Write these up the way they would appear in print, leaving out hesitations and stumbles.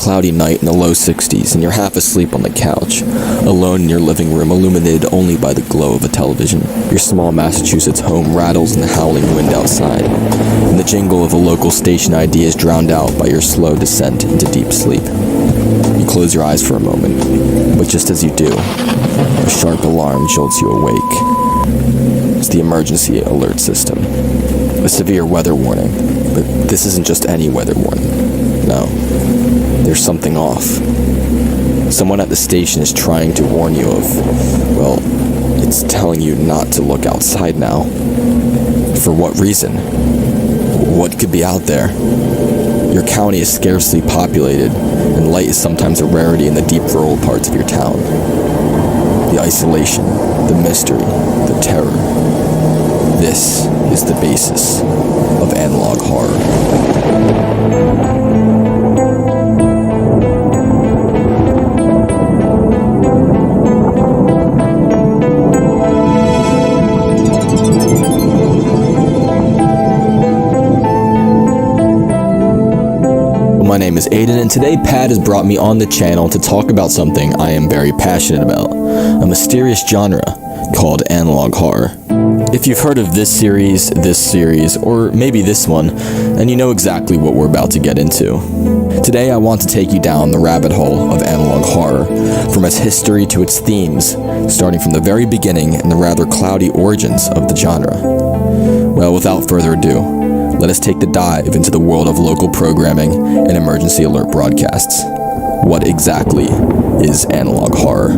cloudy night in the low 60s and you're half asleep on the couch, alone in your living room illuminated only by the glow of a television. Your small Massachusetts home rattles in the howling wind outside, and the jingle of a local station ID is drowned out by your slow descent into deep sleep. You close your eyes for a moment, but just as you do, a sharp alarm jolts you awake. It's the emergency alert system. A severe weather warning, but this isn't just any weather warning. No, there's something off. Someone at the station is trying to warn you of, well, it's telling you not to look outside now. For what reason? What could be out there? Your county is scarcely populated, and light is sometimes a rarity in the deep rural parts of your town. The isolation, the mystery, the terror. This is the basis of analog horror. My name is Aidan, and today Pat has brought me on the channel to talk about something I am very passionate about, a mysterious genre called analog horror. If you've heard of this series, or maybe this one, then you know exactly what we're about to get into. Today I want to take you down the rabbit hole of analog horror, from its history to its themes, starting from the very beginning and the rather cloudy origins of the genre. Well, without further ado, let us take the dive into the world of local programming and emergency alert broadcasts. What exactly is analog horror?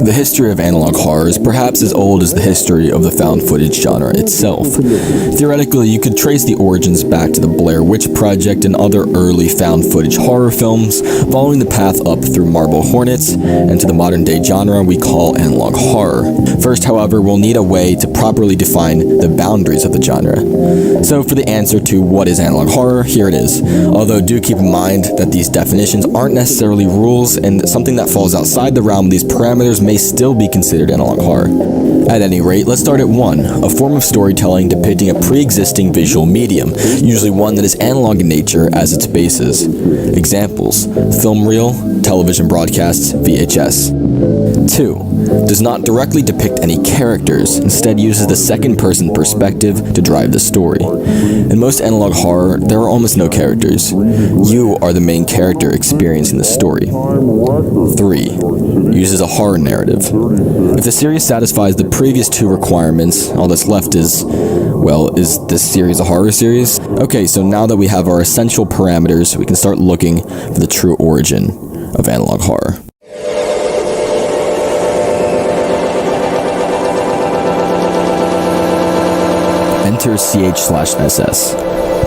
The history of analog horror is perhaps as old as the history of the found footage genre itself. Theoretically, you could trace the origins back to the Blair Witch Project and other early found footage horror films, following the path up through Marble Hornets and to the modern day genre we call analog horror. First, however, we'll need a way to properly define the boundaries of the genre. So for the answer to what is analog horror, here it is. Although do keep in mind that these definitions aren't necessarily rules, and something that falls outside the realm of these parameters may still be considered analog horror. At any rate, let's start at 1, a form of storytelling depicting a pre-existing visual medium, usually one that is analog in nature as its basis. Examples: film reel, television broadcasts, VHS. 2, does not directly depict any characters, instead uses the second-person perspective to drive the story. In most analog horror, there are almost no characters. You are the main character experiencing the story. 3, uses a horror narrative. If the series satisfies the previous 2 requirements, all that's left is, well, is this series a horror series? Okay, so now that we have our essential parameters, we can start looking for the true origin of analog horror. Enter CH/SS,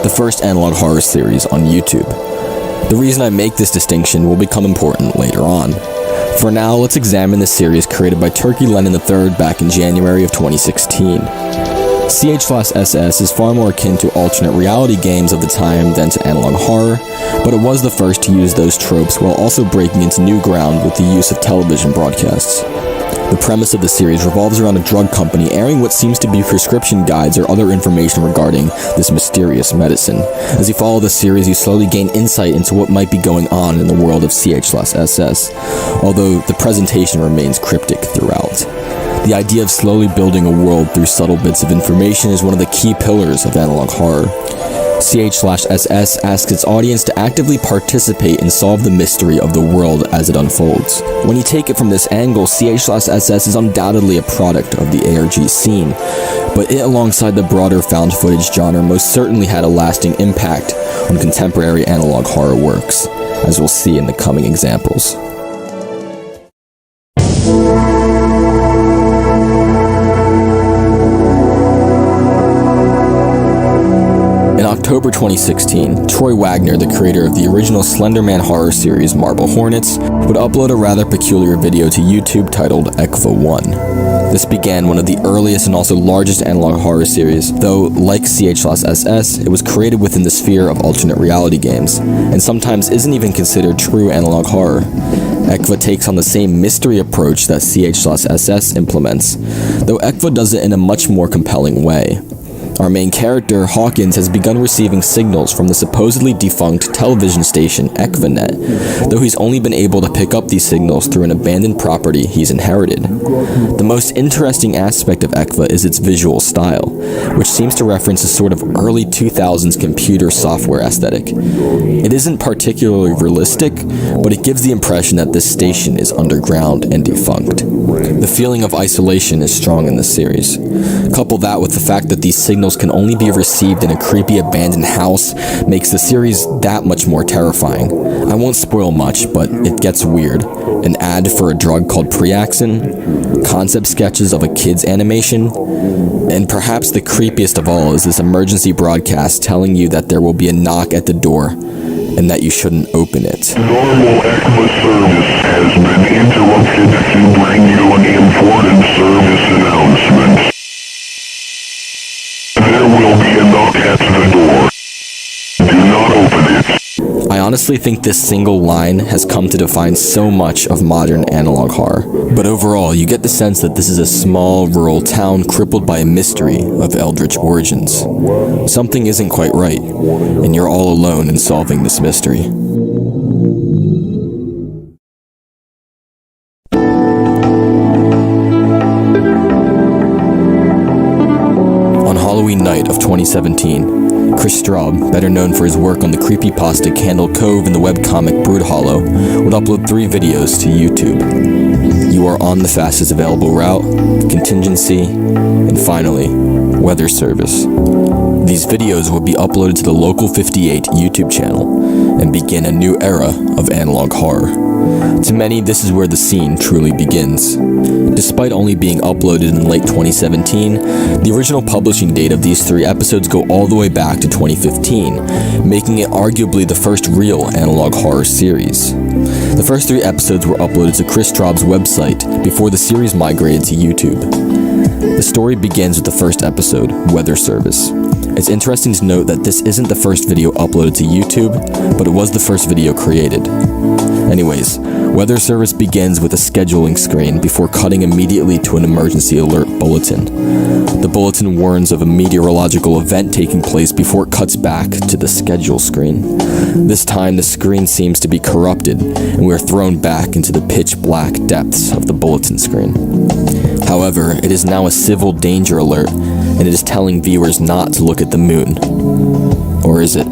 the first analog horror series on YouTube. The reason I make this distinction will become important later on. For now, let's examine the series created by Turkey Lennon III back in January of 2016. CH/SS is far more akin to alternate reality games of the time than to analog horror, but it was the first to use those tropes while also breaking into new ground with the use of television broadcasts. The premise of the series revolves around a drug company airing what seems to be prescription guides or other information regarding this mysterious medicine. As you follow the series, you slowly gain insight into what might be going on in the world of CH/SS, although the presentation remains cryptic throughout. The idea of slowly building a world through subtle bits of information is one of the key pillars of analog horror. CH/SS asks its audience to actively participate and solve the mystery of the world as it unfolds. When you take it from this angle, CH/SS is undoubtedly a product of the ARG scene, but it, alongside the broader found footage genre, most certainly had a lasting impact on contemporary analog horror works, as we'll see in the coming examples. In October 2016, Troy Wagner, the creator of the original Slender Man horror series Marble Hornets, would upload a rather peculiar video to YouTube titled ECVA 1. This began one of the earliest and also largest analog horror series, though, like CH/SS, it was created within the sphere of alternate reality games, and sometimes isn't even considered true analog horror. ECVA takes on the same mystery approach that CH/SS implements, though ECVA does it in a much more compelling way. Our main character, Hawkins, has begun receiving signals from the supposedly defunct television station ECVAnet, though he's only been able to pick up these signals through an abandoned property he's inherited. The most interesting aspect of ECVA is its visual style, which seems to reference a sort of early 2000s computer software aesthetic. It isn't particularly realistic, but it gives the impression that this station is underground and defunct. The feeling of isolation is strong in this series. Couple that with the fact that these signals can only be received in a creepy abandoned house makes the series that much more terrifying. I won't spoil much, but it gets weird. An ad for a drug called Preaxin, concept sketches of a kid's animation, and perhaps the creepiest of all is this emergency broadcast telling you that there will be a knock at the door and that you shouldn't open it. Normal ECMA service has been interrupted to bring you an important service announcement. There will be a knock at the door. Do not open it. I honestly think this single line has come to define so much of modern analog horror. But overall, you get the sense that this is a small, rural town crippled by a mystery of eldritch origins. Something isn't quite right, and you're all alone in solving this mystery. On Halloween night of 2017, Chris Straub, better known for his work on the creepypasta Candle Cove and the webcomic Brood Hollow, would upload 3 videos to YouTube. You Are on the Fastest Available Route, Contingency, and finally, Weather Service. These videos would be uploaded to the Local 58 YouTube channel and begin a new era of analog horror. To many, this is where the scene truly begins. Despite only being uploaded in late 2017, the original publishing date of these 3 episodes go all the way back to 2015, making it arguably the first real analog horror series. The first 3 episodes were uploaded to Chris Straub's website before the series migrated to YouTube. The story begins with the first episode, Weather Service. It's interesting to note that this isn't the first video uploaded to YouTube, but it was the first video created. Anyways, Weather Service begins with a scheduling screen before cutting immediately to an emergency alert bulletin. The bulletin warns of a meteorological event taking place before it cuts back to the schedule screen. This time, the screen seems to be corrupted, and we are thrown back into the pitch black depths of the bulletin screen. However, it is now a civil danger alert, and it is telling viewers not to look at the moon. Or is it?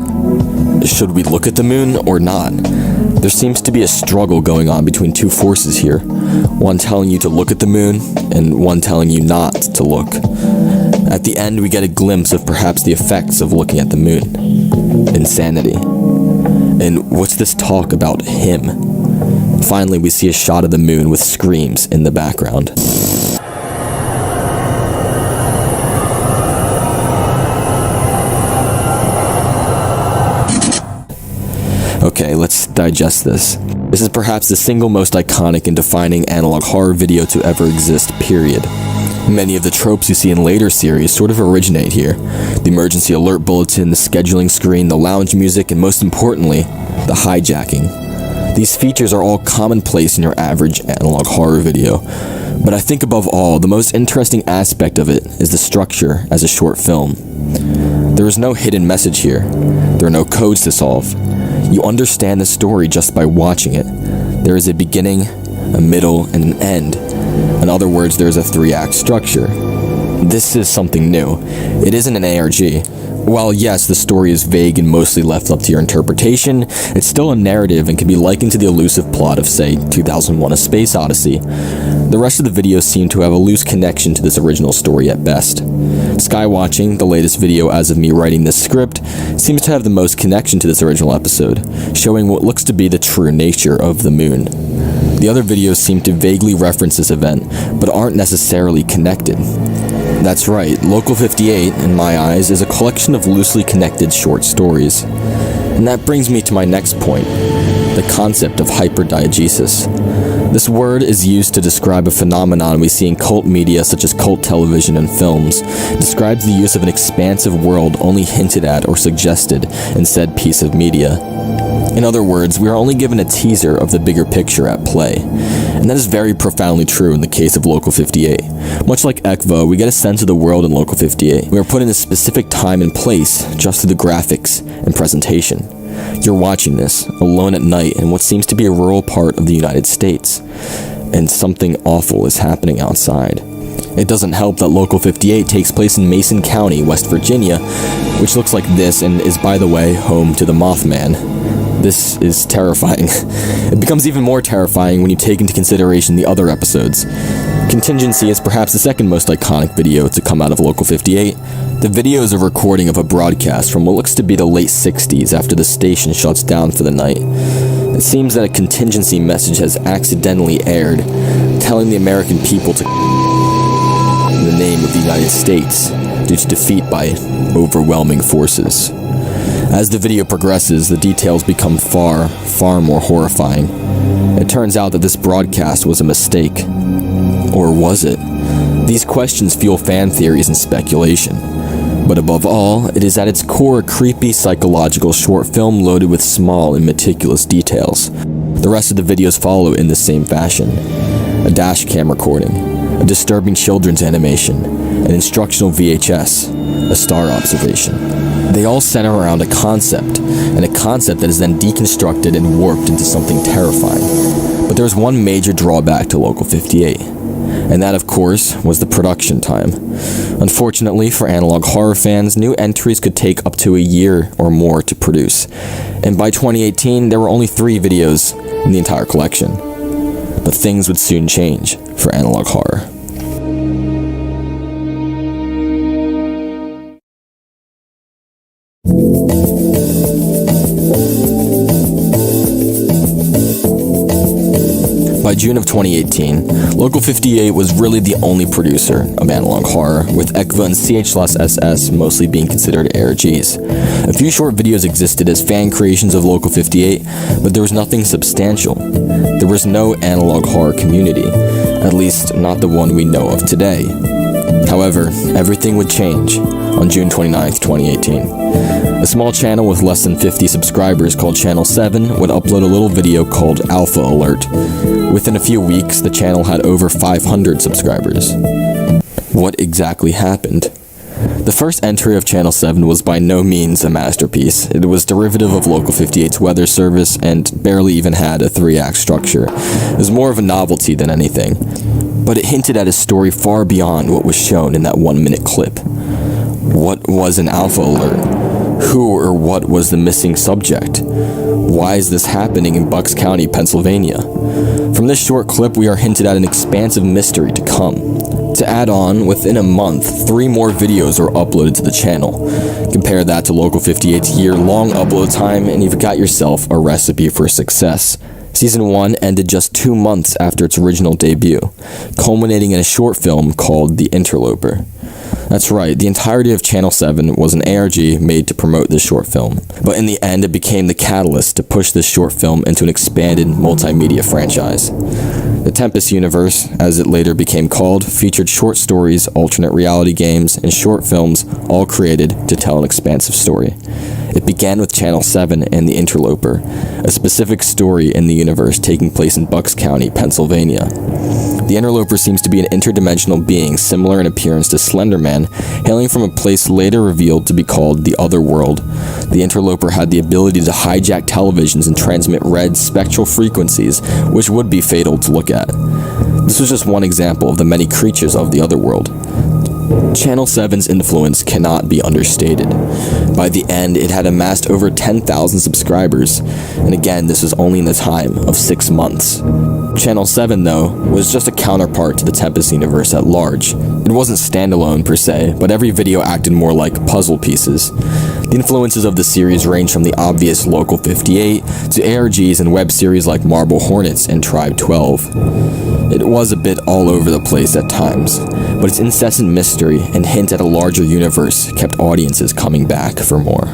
Should we look at the moon or not? There seems to be a struggle going on between 2 forces here, one telling you to look at the moon, and one telling you not to look. At the end, we get a glimpse of perhaps the effects of looking at the moon. Insanity. And what's this talk about him? Finally, we see a shot of the moon with screams in the background. Okay, let's digest this. This is perhaps the single most iconic and defining analog horror video to ever exist, period. Many of the tropes you see in later series sort of originate here. The emergency alert bulletin, the scheduling screen, the lounge music, and most importantly, the hijacking. These features are all commonplace in your average analog horror video, but I think above all, the most interesting aspect of it is the structure as a short film. There is no hidden message here. There are no codes to solve. You understand the story just by watching it. There is a beginning, a middle, and an end. In other words, there is a 3-act structure. This is something new. It isn't an ARG. While yes, the story is vague and mostly left up to your interpretation, it's still a narrative and can be likened to the elusive plot of, say, 2001: A Space Odyssey. The rest of the videos seem to have a loose connection to this original story at best. Skywatching, the latest video as of me writing this script, seems to have the most connection to this original episode, showing what looks to be the true nature of the moon. The other videos seem to vaguely reference this event, but aren't necessarily connected. That's right, Local 58, in my eyes, is a collection of loosely connected short stories. And that brings me to my next point, the concept of hyperdiegesis. This word is used to describe a phenomenon we see in cult media such as cult television and films. It describes the use of an expansive world only hinted at or suggested in said piece of media. In other words, we are only given a teaser of the bigger picture at play. And that is very profoundly true in the case of Local 58. Much like ECVO, we get a sense of the world in Local 58. We are put in a specific time and place just through the graphics and presentation. You're watching this, alone at night in what seems to be a rural part of the United States, and something awful is happening outside. It doesn't help that Local 58 takes place in Mason County, West Virginia, which looks like this and is, by the way, home to the Mothman. This is terrifying. It becomes even more terrifying when you take into consideration the other episodes. Contingency is perhaps the second most iconic video to come out of Local 58. The video is a recording of a broadcast from what looks to be the late 60s after the station shuts down for the night. It seems that a contingency message has accidentally aired, telling the American people to in the name of the United States due to defeat by overwhelming forces. As the video progresses, the details become far, far more horrifying. It turns out that this broadcast was a mistake. Or was it? These questions fuel fan theories and speculation. But above all, it is at its core a creepy psychological short film loaded with small and meticulous details. The rest of the videos follow in the same fashion. A dash cam recording, a disturbing children's animation, an instructional VHS, a star observation. They all center around a concept, and a concept that is then deconstructed and warped into something terrifying. But there's one major drawback to Local 58, and that, of course, was the production time. Unfortunately for analog horror fans, new entries could take up to a year or more to produce, and by 2018, there were only 3 videos in the entire collection. But things would soon change for analog horror. By June of 2018, Local 58 was really the only producer of analog horror, with ECVA and CH/SS mostly being considered ARGs. A few short videos existed as fan creations of Local 58, but there was nothing substantial. There was no analog horror community, at least not the one we know of today. However, everything would change on June 29th, 2018. A small channel with less than 50 subscribers called Channel 7 would upload a little video called Alpha Alert. Within a few weeks, the channel had over 500 subscribers. What exactly happened? The first entry of Channel 7 was by no means a masterpiece. It was derivative of Local 58's weather service and barely even had a 3-act structure. It was more of a novelty than anything. But it hinted at a story far beyond what was shown in that 1-minute clip. What was an Alpha Alert? Who or what was the missing subject? Why is this happening in Bucks County, Pennsylvania? From this short clip, we are hinted at an expansive mystery to come. To add on, within a month, 3 more videos were uploaded to the channel. Compare that to Local 58's year-long upload time, and you've got yourself a recipe for success. Season 1 ended just 2 months after its original debut, culminating in a short film called The Interloper. That's right, the entirety of Channel 7 was an ARG made to promote this short film, but in the end it became the catalyst to push this short film into an expanded multimedia franchise. The Tempest universe, as it later became called, featured short stories, alternate reality games, and short films, all created to tell an expansive story. It began with Channel 7 and The Interloper, a specific story in the universe taking place in Bucks County, Pennsylvania. The Interloper seems to be an interdimensional being similar in appearance to Slender Man, hailing from a place later revealed to be called the Other World. The Interloper had the ability to hijack televisions and transmit red spectral frequencies, which would be fatal to look at. This was just one example of the many creatures of the Other World. Channel 7's influence cannot be understated. By the end, it had amassed over 10,000 subscribers, and again, this was only in the time of 6 months. Channel 7, though, was just a counterpart to the Tempest universe at large. It wasn't standalone per se, but every video acted more like puzzle pieces. The influences of the series range from the obvious Local 58 to ARGs and web series like Marble Hornets and Tribe 12. It was a bit all over the place at times, but its incessant mystery and hint at a larger universe kept audiences coming back for more.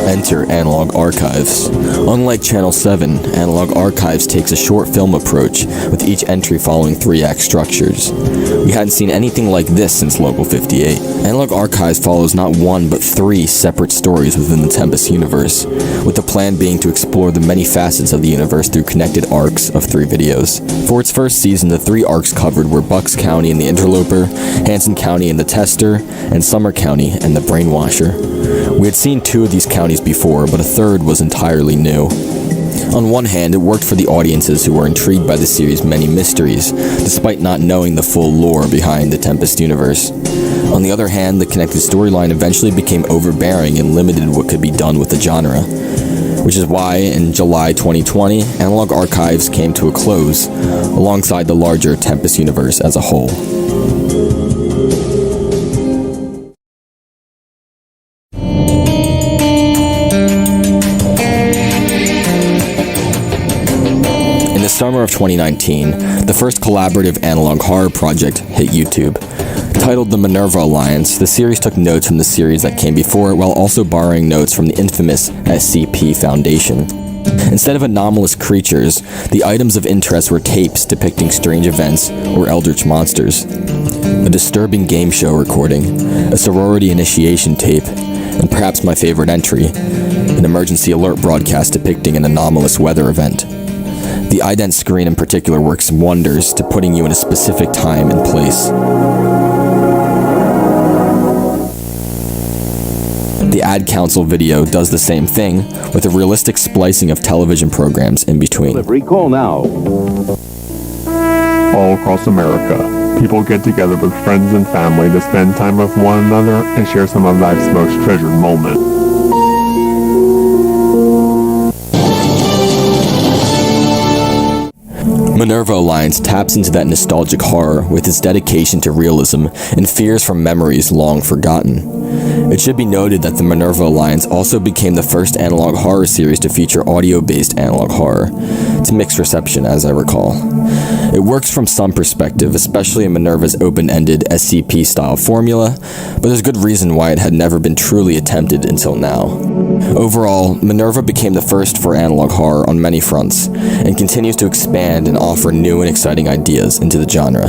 And enter Analog Archives. Unlike Channel 7, Analog Archives takes a short film approach, with each entry following 3-act structures. We hadn't seen anything like this since Local 58. Analog Archives follows not one but 3 separate stories within the Tempest universe, with the plan being to explore the many facets of the universe through connected arcs of 3 videos. For its first season, the 3 arcs covered were Bucks County and the Interloper, Hanson County and the Tester, and Summer County and the Brainwasher. We had seen 2 of these counties before, but a third was entirely new. On one hand, it worked for the audiences who were intrigued by the series' many mysteries, despite not knowing the full lore behind the Tempest universe. On the other hand, the connected storyline eventually became overbearing and limited what could be done with the genre. Which is why, in July 2020, Analog Archives came to a close, alongside the larger Tempest universe as a whole. In the summer of 2019, the first collaborative analog horror project hit YouTube. Titled The Minerva Alliance, the series took notes from the series that came before it while also borrowing notes from the infamous SCP Foundation. Instead of anomalous creatures, the items of interest were tapes depicting strange events or eldritch monsters. A disturbing game show recording, a sorority initiation tape, and perhaps my favorite entry, an emergency alert broadcast depicting an anomalous weather event. The ident screen in particular works wonders to putting you in a specific time and place. The Ad Council video does the same thing, with a realistic splicing of television programs in between. Recall now. All across America, people get together with friends and family to spend time with one another and share some of life's most treasured moments. Minerva Alliance taps into that nostalgic horror with its dedication to realism and fears from memories long forgotten. It should be noted that the Minerva Alliance also became the first analog horror series to feature audio-based analog horror. It's mixed reception, as I recall. It works from some perspective, especially in Minerva's open-ended SCP-style formula, but there's good reason why it had never been truly attempted until now. Overall, Minerva became the first for analog horror on many fronts, and continues to expand and offer new and exciting ideas into the genre.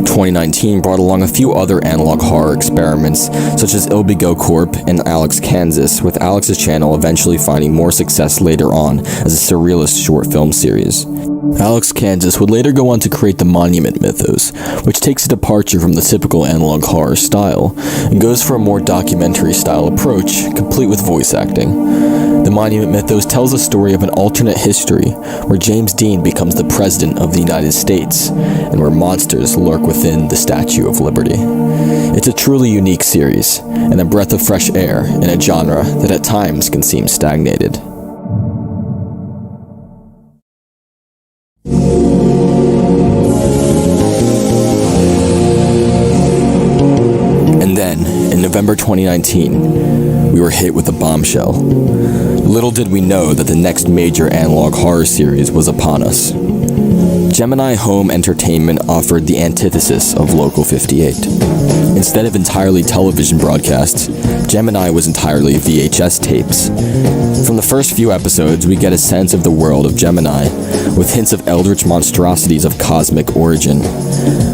2019 brought along a few other analog horror experiments, such as Ilbigo Corp and Alex Kansas, with Alex's channel eventually finding more success later on as a surrealist short film series. Alex Kansas would later go on to create the Monument Mythos, which takes a departure from the typical analog horror style, and goes for a more documentary-style approach, complete with voice acting. The Monument Mythos tells a story of an alternate history, where James Dean becomes the President of the United States, and where monsters lurk within the Statue of Liberty. It's a truly unique series, and a breath of fresh air in a genre that at times can seem stagnated. And then, in November 2019, we were hit with a bombshell. Little did we know that the next major analog horror series was upon us. Gemini Home Entertainment offered the antithesis of Local 58. Instead of entirely television broadcasts, Gemini was entirely VHS tapes. From the first few episodes, we get a sense of the world of Gemini, with hints of eldritch monstrosities of cosmic origin.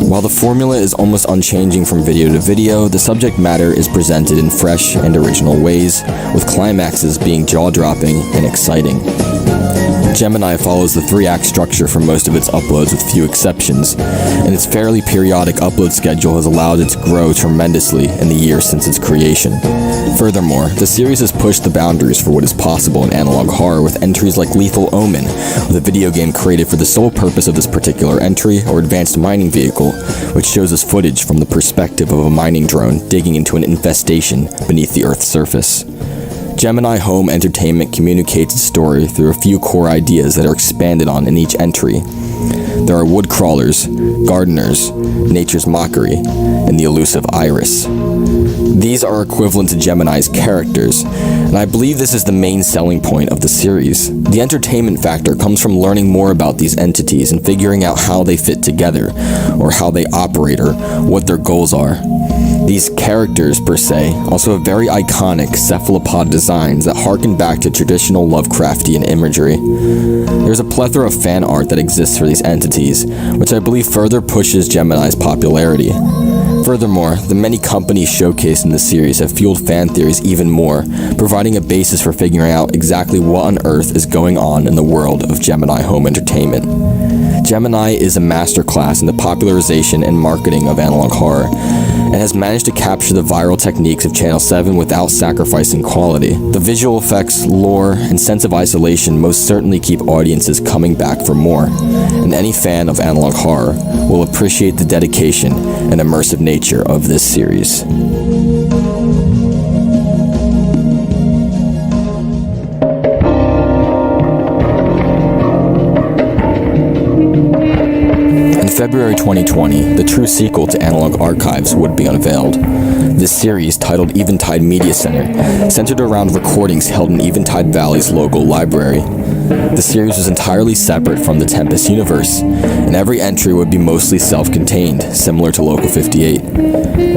While the formula is almost unchanging from video to video, the subject matter is presented in fresh and original ways, with climaxes being jaw-dropping and exciting. Gemini follows the 3-act structure for most of its uploads with few exceptions, and its fairly periodic upload schedule has allowed it to grow tremendously in the years since its creation. Furthermore, the series has pushed the boundaries for what is possible in analog horror with entries like Lethal Omen, with a video game created for the sole purpose of this particular entry, or Advanced Mining Vehicle, which shows us footage from the perspective of a mining drone digging into an infestation beneath the Earth's surface. Gemini Home Entertainment communicates its story through a few core ideas that are expanded on in each entry. There are wood crawlers, gardeners, nature's mockery, and the elusive iris. These are equivalent to Gemini's characters, and I believe this is the main selling point of the series. The entertainment factor comes from learning more about these entities and figuring out how they fit together, or how they operate, or what their goals are. These characters, per se, also have very iconic cephalopod designs that harken back to traditional Lovecraftian imagery. There's a plethora of fan art that exists for these entities, which I believe further pushes Gemini's popularity. Furthermore, the many companies showcased in the series have fueled fan theories even more, providing a basis for figuring out exactly what on earth is going on in the world of Gemini home entertainment. Gemini is a masterclass in the popularization and marketing of analog horror, and has managed to capture the viral techniques of Channel 7 without sacrificing quality. The visual effects, lore, and sense of isolation most certainly keep audiences coming back for more, and any fan of analog horror will appreciate the dedication and immersive nature of this series. In February 2020, the true sequel to Analog Archives would be unveiled. This series, titled Eventide Media Center, centered around recordings held in Eventide Valley's local library. The series was entirely separate from the Tempest universe, and every entry would be mostly self-contained, similar to Local 58.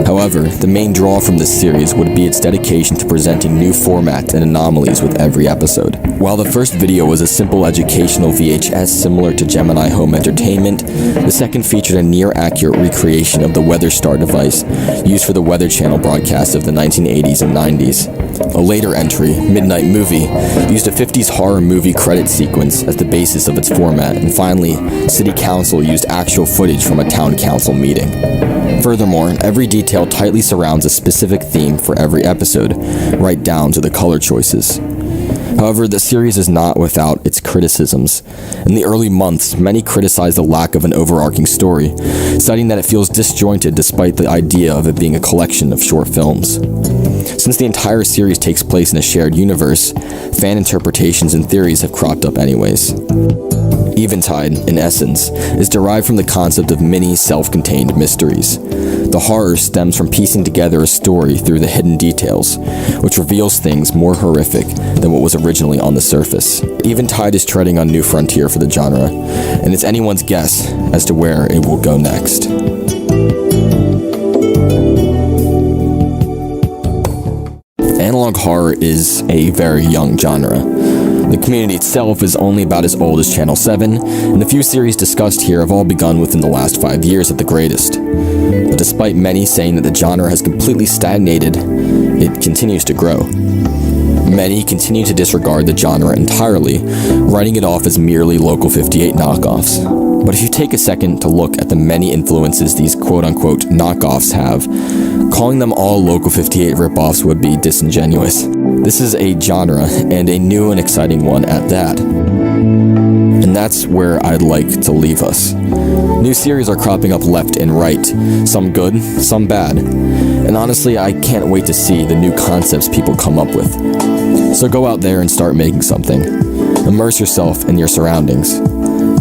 However, the main draw from this series would be its dedication to presenting new formats and anomalies with every episode. While the first video was a simple educational VHS similar to Gemini Home Entertainment, the second featured a near-accurate recreation of the Weather Star device used for the Weather Channel broadcasts of the 1980s and 90s. A later entry, Midnight Movie, used a 50s horror movie credit sequence as the basis of its format, and finally, City Council used actual footage from a town council meeting. Furthermore, every detail tightly surrounds a specific theme for every episode, right down to the color choices. However, the series is not without its criticisms. In the early months, many criticized the lack of an overarching story, citing that it feels disjointed despite the idea of it being a collection of short films. Since the entire series takes place in a shared universe, fan interpretations and theories have cropped up anyways. Eventide, in essence, is derived from the concept of mini, self-contained mysteries. The horror stems from piecing together a story through the hidden details, which reveals things more horrific than what was originally on the surface. Eventide is treading on new frontier for the genre, and it's anyone's guess as to where it will go next. Analog horror is a very young genre. The community itself is only about as old as Channel 7, and the few series discussed here have all begun within the last 5 years at the greatest. But despite many saying that the genre has completely stagnated, it continues to grow. Many continue to disregard the genre entirely, writing it off as merely Local 58 knockoffs. But if you take a second to look at the many influences these quote-unquote knockoffs have, calling them all Local 58 ripoffs would be disingenuous. This is a genre, and a new and exciting one at that. And that's where I'd like to leave us. New series are cropping up left and right, some good, some bad. And honestly, I can't wait to see the new concepts people come up with. So go out there and start making something. Immerse yourself in your surroundings.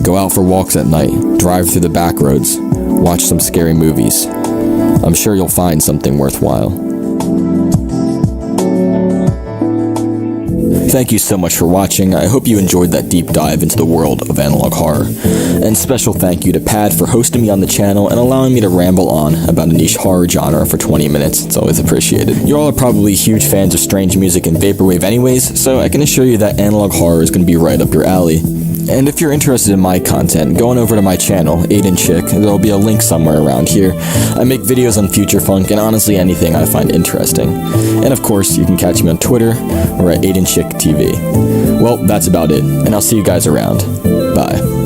Go out for walks at night, drive through the back roads, watch some scary movies. I'm sure you'll find something worthwhile. Thank you so much for watching. I hope you enjoyed that deep dive into the world of analog horror. And special thank you to Pad for hosting me on the channel and allowing me to ramble on about a niche horror genre for 20 minutes. It's always appreciated. You all are probably huge fans of strange music and vaporwave anyways, so I can assure you that analog horror is going to be right up your alley. And if you're interested in my content, go on over to my channel, Aidan Chick. There'll be a link somewhere around here. I make videos on future funk and honestly anything I find interesting. And of course, you can catch me on Twitter or at Aidan Chick TV. Well, that's about it, and I'll see you guys around. Bye.